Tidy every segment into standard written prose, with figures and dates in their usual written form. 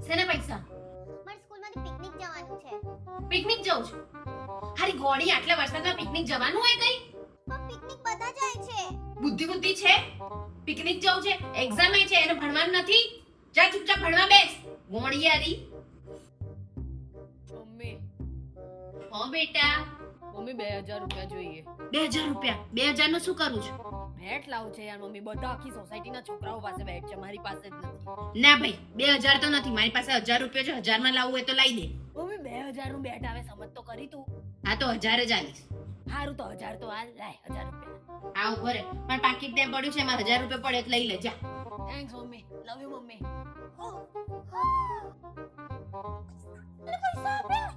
શેના પૈસા? મારી સ્કૂલમાંથી પિકનિક જવાનું છે. પિકનિક જવું છે? હારી ગોળી, આટલા વરસાદમાં પિકનિક જવાનું હોય કઈ? પણ પિકનિક બધા જાય છે. બુદ્ધિ છે? પિકનિક જવું છે, એક્ઝામ છે, એને ભણવાનું નથી? જા ચૂપચાપ ભણવા બેસ. ગોળિયારી. મમ્મી હો બેટા. મમ્મી 2000 રૂપિયા જોઈએ. 2000 રૂપિયા? 2000 નું શું કરું છું? બેટ લાવું છે યાર મમ્મી, બધા આખી સોસાયટીના છોકરાઓ પાસે બેટ છે, મારી પાસે જ નથી. ના ભાઈ, 2000 તો નથી મારી પાસે. 1000 રૂપિયા છે. 1000 માં લાવવું હોય તો લાવી દે. મમ્મી 2000 નું બેટ આવે, સમજ તો કરી તું. હા તો 1000 જ આલીશ. હારું તો 1000 તો હાલ, લાય 1000 રૂપિયા. આ ઉભો રે, પણ પાકીટ ત્યાં પડ્યું છે, એમાં 1000 રૂપિયા પડે એટલે લઈ લે. જા. Thanks mummy, love you mummy. મને પૈસા આપ્યા.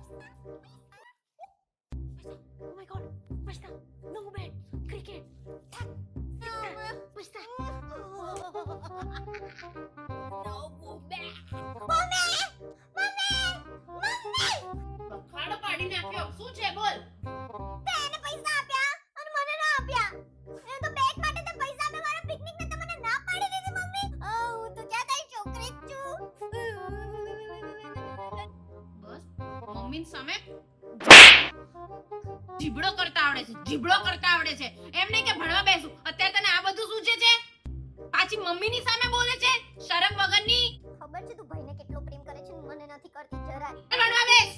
ઓ માય ગોડ, પૈસા, નવું બેટ, ક્રિકેટ. પૈસા. નવું બેટ. ખાડો પાડી નાખ્યો. શું છે બોલ? તે એને પૈસા આપ્યા અને મને ના આપ્યા. એ તો બેગ માટે તે પૈસા આપ્યા, મારા પિકનિક ને તો મને ના પાડી દીધી મમ્મી. હું તો ક્યાં તારી છોકરી જ છું. બસ મમ્મીની સામે જીબડો કરતા આવડે છે, જીબડો કરતા આવડે છે. એમ નહીં કે ભણવા બેસું. અત્યારે તને આ બધું સૂચે છે? પાછી મમ્મીની સામે બોલે છે, શરમ વગરની. ખબર છે તું ભાઈને કેટલો પ્રેમ કરે છે, મને નથી કરતી જરાય. ભણવા બેસ.